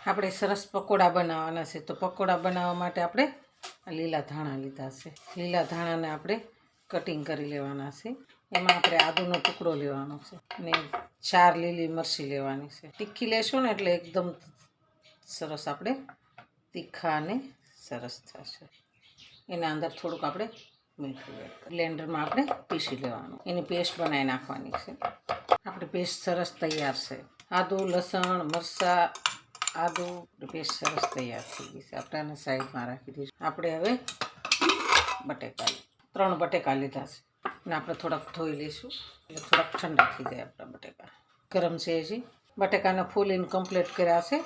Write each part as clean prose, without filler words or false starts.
આપણે સરસ પકોડા બનાવવાના છે. તો પકોડા બનાવવા માટે આપણે લીલા ધાણા લીધા છે. લીલા ધાણાને આપણે કટિંગ કરી લેવાના છે. એમાં આપણે આદુનો ટુકડો લેવાનો છે અને 4 લીલી મરચી લેવાની છે. તીખી લેશું ને એટલે એકદમ સરસ આપણે તીખા અને સરસ થશે. એના અંદર થોડુંક આપણે મીઠું બ્લેન્ડરમાં આપણે પીસી લેવાનું, એની પેસ્ટ બનાવી નાખવાની છે. આપણી પેસ્ટ સરસ તૈયાર છે. આદુ, લસણ, મરચાં, આદુ પેસ્ટ સરસ તૈયાર થઈ ગઈ છે. આપણે આને સાઈડમાં રાખી દઈશું. આપણે હવે બટેકા 3 બટેકા લીધા છે અને આપણે થોડાક ધોઈ લઈશું એટલે થોડાક ઠંડા થઈ જાય. આપણા બટેકા ગરમ છે. હજી બટેકાને ફૂલીને કમ્પ્લીટ કર્યા છે.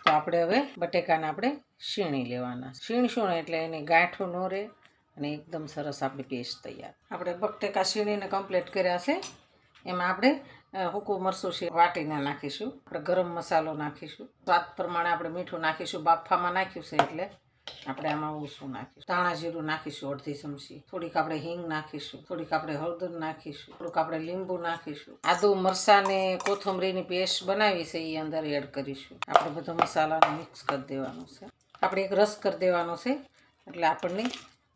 તો આપણે હવે બટેકાને આપણે શીણી લેવાના. શીણશું ને એટલે એની ગાંઠો ન રહે અને એકદમ સરસ આપણી પેસ્ટ તૈયાર. આપણે બટેકા શીણીને કમ્પ્લીટ કર્યા છે. એમાં આપણે સૂકું મરચું છે વાટીને નાખીશું. આપણે ગરમ મસાલો નાખીશું. સ્વાદ પ્રમાણે આપણે મીઠું નાખીશું. બાફામાં નાખ્યું છે એટલે આપણે આમાં ઓછું નાખીશું. ધાણા જીરું નાખીશું અડધી ચમચી. થોડીક આપણે હિંગ નાખીશું. થોડીક આપણે હળદર નાખીશું. થોડુંક આપણે લીંબુ નાખીશું. આદુ, મરચાં ને કોથમરીની પેસ્ટ બનાવી છે એ અંદર એડ કરીશું. આપણે બધો મસાલાને મિક્સ કરી દેવાનો છે. આપણે એક રસ કરી દેવાનો છે એટલે આપણને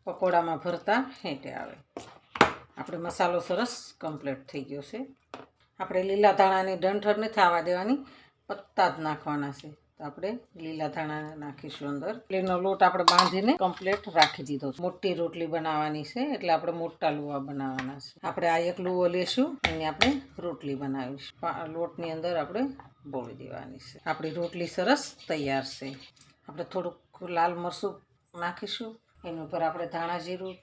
પકોડામાં ભરતા હેંટે આવે. આપણે મસાલો સરસ કમ્પ્લીટ થઈ ગયો છે. આપણે લીલા ધાણાની ડંઠર નથી આવવા દેવાની, પત્તા જ નાખવાના છે. તો આપણે લીલા ધાણા નાખીશું અંદર. રોટલીનો લોટ આપણે બાંધીને કમ્પ્લીટ રાખી દીધો. મોટી રોટલી બનાવવાની છે એટલે આપણે મોટા લુવા બનાવવાના છે. આપણે આ એક લુવો લેશું અને આપણે રોટલી બનાવીશું. લોટની અંદર આપણે બોળી દેવાની છે. આપણી રોટલી સરસ તૈયાર છે. આપણે થોડુંક લાલ મરચું નાખીશું. એની ઉપર આપણે ધાણા જીરું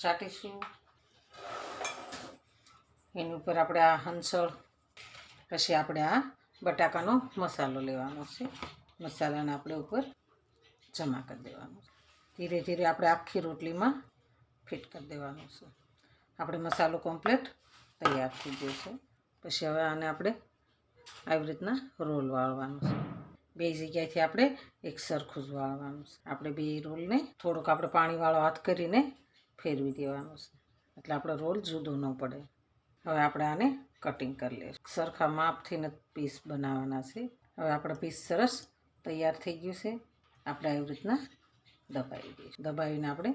છાંટીશું. એની ઉપર આપણે આ હંસળ, પછી આપણે આ બટાકાનો મસાલો લેવાનો છે. મસાલાને આપણે ઉપર જમા કરી દેવાનો છે. ધીરે ધીરે આપણે આખી રોટલીમાં ફિટ કરી દેવાનું છે. આપણે મસાલો કમ્પ્લીટ તૈયાર થઈ ગયો છે. પછી હવે આને આપણે આવી રીતના રોલ વાળવાનું છે. બે જગ્યાએથી આપણે એક સરખું જ વાળવાનું છે. આપણે બે રોલને થોડુંક આપણે પાણીવાળો હાથ કરીને ફેરવી દેવાનું છે એટલે આપણો રોલ જુદો ન પડે. હવે આપણે આને કટિંગ કરી લઈશું. સરખા માપથી પીસ બનાવવાના છે. હવે આપણે પીસ સરસ તૈયાર થઈ ગયું છે. આપણે આવી રીતના દબાવી દઈશું. દબાવીને આપણે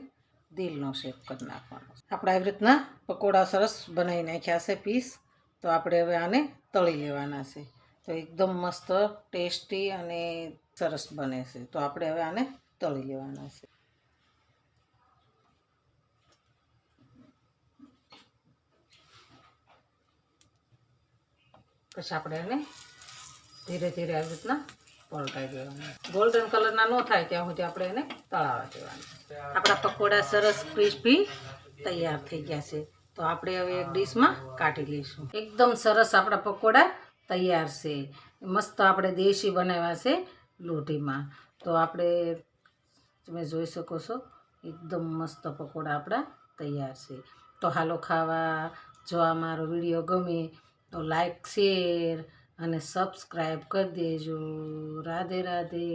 દિલનો શેપ કરી નાખવાનો છે. આપણે આવી રીતના પકોડા સરસ બનાવી નાખ્યા છે પીસ. તો આપણે હવે આને તળી લેવાના છે. તો એકદમ મસ્ત ટેસ્ટી અને સરસ બને છે. તો આપણે હવે આને તળી લેવાના છે. પછી આપણે એને ધીરે ધીરે આવી રીતના પલટાઈ દેવાનું. ગોલ્ડન કલરના ન થાય ત્યાં સુધી આપણે એને તળાવવા દેવાનું. આપણા પકોડા સરસ ક્રિસ્પી તૈયાર થઈ ગયા છે. તો આપણે હવે એક ડીશમાં કાઢી લઈશું. એકદમ સરસ આપણા પકોડા તૈયાર છે. મસ્ત આપણે દેશી બનાવ્યા છે લોઢીમાં. તો આપણે તમે જોઈ શકો છો એકદમ મસ્ત પકોડા આપણા તૈયાર છે. તો હાલો ખાવા. જો આ મારો વિડીયો ગમે તો લાઈક, શેર અને સબસ્ક્રાઈબ કરી દેજો. રાધે રાધે.